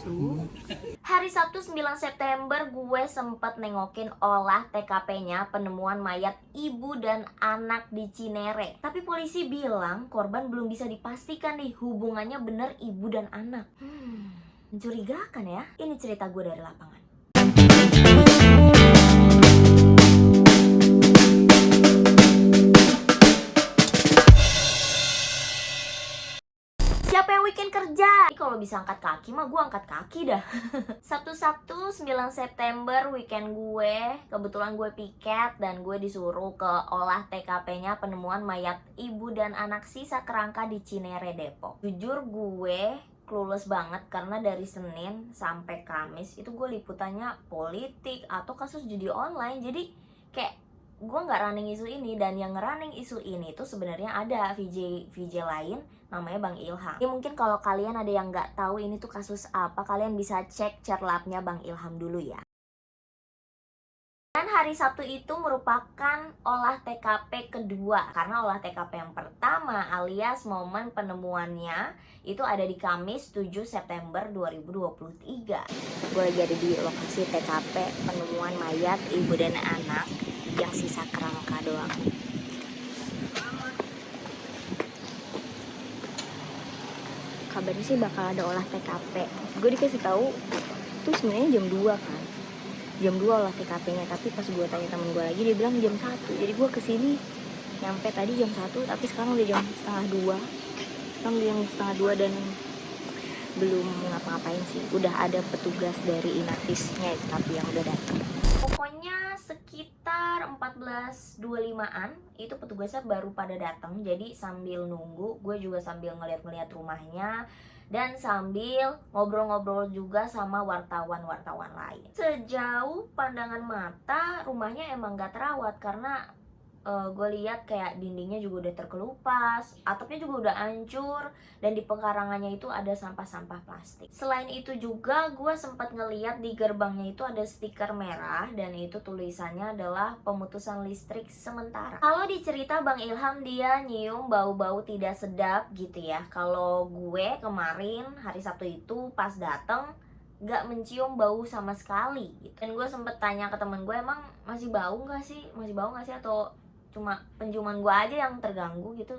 masuk. Hari Sabtu 9 September gue sempat nengokin olah TKP-nya penemuan mayat ibu dan anak di Cinere. Tapi polisi bilang korban belum bisa dipastikan nih hubungannya bener ibu dan anak. Mencurigakan ya. Ini cerita gue dari lapangan. Siapa yang weekend kerja? Kalau bisa angkat kaki mah gue angkat kaki dah. Sabtu 9 September weekend gue. Kebetulan gue piket dan gue disuruh ke olah TKP-nya penemuan mayat ibu dan anak sisa kerangka di Cinere, Depok. Jujur gue clueless banget karena dari Senin sampai Kamis itu gue liputannya politik atau kasus judi online. Jadi kayak gue nggak running isu ini, dan yang running isu ini tuh sebenarnya ada VJ lain namanya Bang Ilham. Ya mungkin kalau kalian ada yang nggak tahu ini tuh kasus apa, kalian bisa cek chatlampnya Bang Ilham dulu ya. Dan hari Sabtu itu merupakan olah TKP kedua, karena olah TKP yang pertama alias momen penemuannya itu ada di Kamis 7 September 2023. Gue lagi ada di lokasi TKP penemuan mayat ibu dan anak yang sisa kerangka doang. Kabarnya sih bakal ada olah TKP. Gue dikasih tahu tuh sebenarnya jam 2 kan. Jam 2 olah TKP-nya, tapi pas gue tanya temen gue lagi dia bilang jam 1. Jadi gue kesini nyampe tadi jam 1, tapi sekarang udah jam setengah 2. Sekarang udah jam setengah 2 dan belum ngapa-ngapain sih. Udah ada petugas dari Inavisnya tapi yang udah datang. Pokoknya sekitar 14.25-an itu petugasnya baru pada datang. Jadi sambil nunggu, gue juga sambil ngeliat-ngeliat rumahnya dan sambil ngobrol-ngobrol juga sama wartawan-wartawan lain. Sejauh pandangan mata, rumahnya emang gak terawat karena gue lihat kayak dindingnya juga udah terkelupas, atapnya juga udah hancur, dan di pekarangannya itu ada sampah-sampah plastik. Selain itu juga gue sempat ngeliat di gerbangnya itu ada stiker merah, dan itu tulisannya adalah pemutusan listrik sementara. Kalau dicerita Bang Ilham dia nyium bau-bau tidak sedap gitu ya. Kalau gue kemarin hari Sabtu itu pas dateng gak mencium bau sama sekali gitu. Dan gue sempet tanya ke temen gue, emang masih bau gak sih atau cuma penciuman gue aja yang terganggu gitu.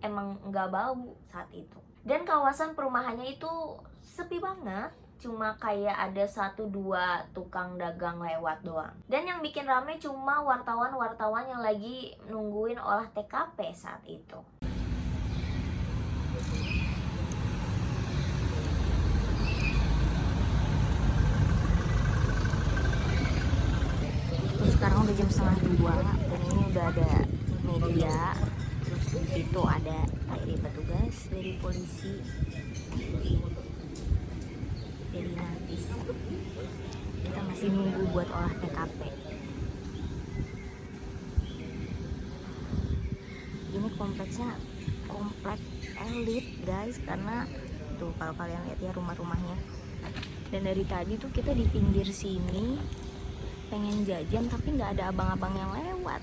Emang nggak bau saat itu. Dan kawasan perumahannya itu sepi banget, cuma kayak ada 1-2 tukang dagang lewat doang. Dan yang bikin rame cuma wartawan-wartawan yang lagi nungguin olah TKP saat itu. Sekarang udah jam setengah 2 dan ini udah ada media, terus di situ ada dari petugas dari polisi, dari Inavis. Kita masih nunggu buat olah TKP. Ini kompleksnya komplek elit guys, karena tuh kalau kalian lihat ya rumah-rumahnya. Dan dari tadi tuh kita di pinggir sini pengen jajan tapi nggak ada abang-abang yang lewat.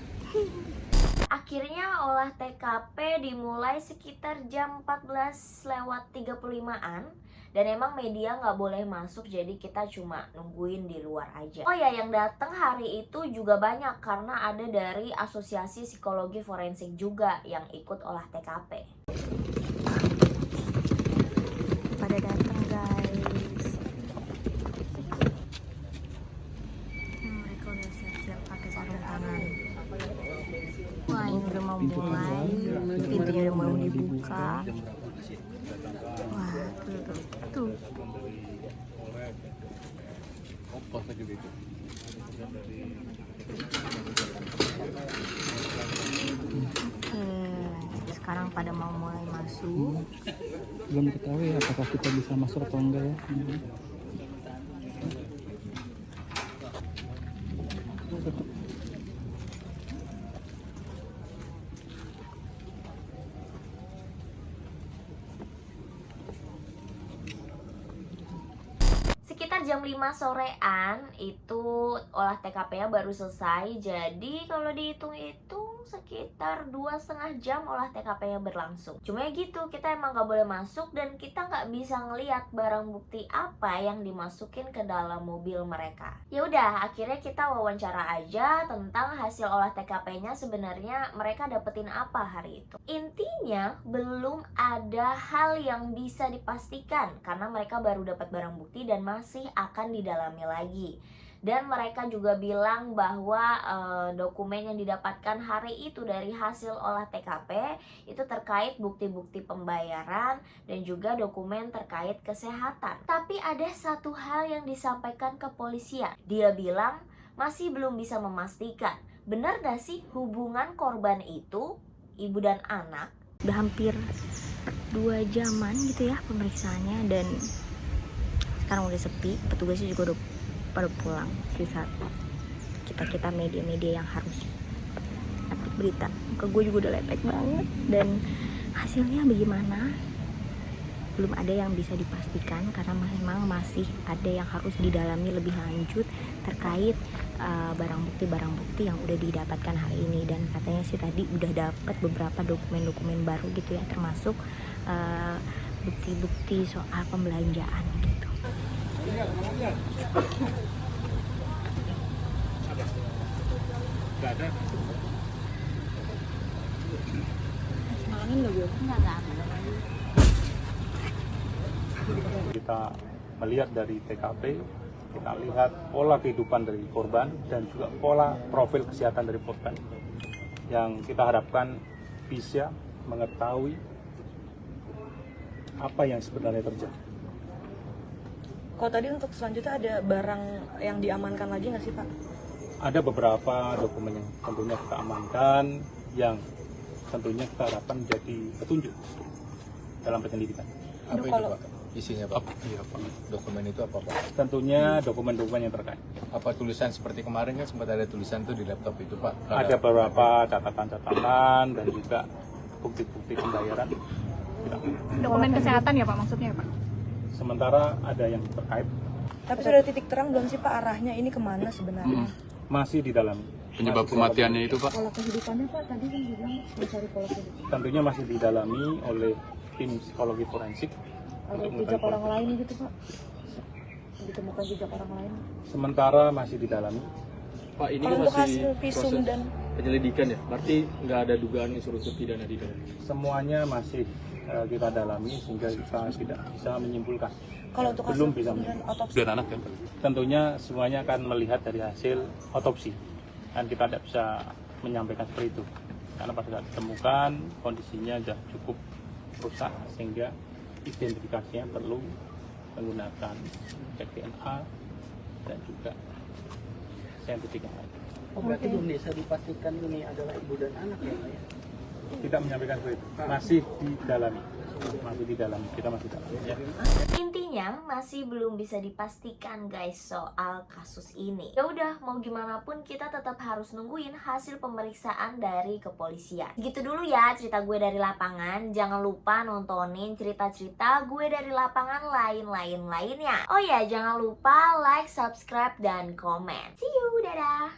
Akhirnya olah TKP dimulai sekitar jam 14:35-an, dan emang media nggak boleh masuk, jadi kita cuma nungguin di luar aja. Oh ya, yang datang hari itu juga banyak karena ada dari Asosiasi Psikologi Forensik juga yang ikut olah TKP. Pada datang guys. Mereka udah siap-siap pakai sarung tangan. Wah, ini udah mau mulai, pintunya udah mau dibuka. Wah, tuh. Oke, sekarang pada mau mulai masuk. Belum ketahui apakah kita bisa masuk atau enggak ya. Sekitar jam jam 5 sorean itu olah TKP-nya baru selesai. Jadi kalau dihitung-hitung sekitar 2,5 jam olah TKP-nya berlangsung. Cuma ya gitu, kita emang gak boleh masuk dan kita gak bisa ngeliat barang bukti apa yang dimasukin ke dalam mobil mereka. Ya udah, akhirnya kita wawancara aja tentang hasil olah TKP-nya sebenarnya mereka dapetin apa hari itu. Intinya belum ada hal yang bisa dipastikan karena mereka baru dapat barang bukti dan masih akan didalami lagi. Dan mereka juga bilang bahwa dokumen yang didapatkan hari itu dari hasil olah TKP itu terkait bukti-bukti pembayaran dan juga dokumen terkait kesehatan. Tapi ada satu hal yang disampaikan ke polisian. Dia bilang masih belum bisa memastikan benar gak sih hubungan korban itu, ibu dan anak. Udah hampir 2 jaman gitu ya pemeriksaannya dan sekarang udah sepi, petugasnya juga udah pada pulang. Sisa kita media-media yang harus update berita ke gue juga udah lepek banget dan hasilnya bagaimana belum ada yang bisa dipastikan karena memang masih ada yang harus didalami lebih lanjut terkait barang bukti yang udah didapatkan hari ini. Dan katanya sih tadi udah dapat beberapa dokumen baru gitu ya, termasuk bukti-bukti soal pembelanjaan gitu. Nggak ada. Malangin nggak gue? Nggak ada. Kita melihat dari TKP, kita lihat pola kehidupan dari korban dan juga pola profil kesehatan dari korban yang kita harapkan bisa mengetahui apa yang sebenarnya terjadi. Kalau tadi untuk selanjutnya ada barang yang diamankan lagi nggak sih Pak? Ada beberapa dokumen yang tentunya kita amankan yang tentunya kita harapkan menjadi petunjuk dalam penyelidikan. Apa itu kalau- Pak? Isinya Pak? Iya, Pak. Dokumen itu apa Pak? Tentunya dokumen-dokumen yang terkait. Apa tulisan seperti kemarin kan sempat ada tulisan tuh di laptop itu Pak? Ada beberapa catatan-catatan dan juga bukti-bukti pembayaran. Dokumen kesehatan ya Pak maksudnya Pak? Sementara ada yang terkait Tapi sudah titik terang belum sih Pak arahnya ini kemana sebenarnya? masih di dalam. Penyebab kematiannya itu Pak? Pola kehidupannya Pak tadi kan bilang mencari pola kehidupan. Tentunya masih didalami oleh tim psikologi forensik. Ada untuk jejak mengetahui orang proses. lain gitu Pak? Ditemukan jejak orang lain? Sementara masih didalami. Pak, ini Kalau kan untuk masih hasil visum proses dan penyelidikan ya, berarti nggak ada dugaan unsur-unsur pidana di dalam. Semuanya masih kita dalami sehingga kita tidak bisa menyimpulkan. kalau untuk hasil Belum bisa visum dan otopsi Dan anak kan? Tentunya semuanya akan melihat dari hasil otopsi dan kita tidak bisa menyampaikan seperti itu karena pada saat ditemukan kondisinya sudah cukup rusak sehingga identifikasinya perlu menggunakan cek DNA dan juga saintifik yang lain. Berarti belum bisa dipastikan ini adalah ibu dan anak ya Pak ya? Tidak menyampaikan seperti itu, masih didalami, kita masih dalami ya. Intinya masih belum bisa dipastikan guys soal kasus ini. Ya udah, mau gimana pun kita tetap harus nungguin hasil pemeriksaan dari kepolisian. Gitu dulu ya cerita gue dari lapangan. Jangan lupa nontonin cerita-cerita gue dari lapangan lainnya. Oh ya, jangan lupa like, subscribe, dan komen. See you, dadah.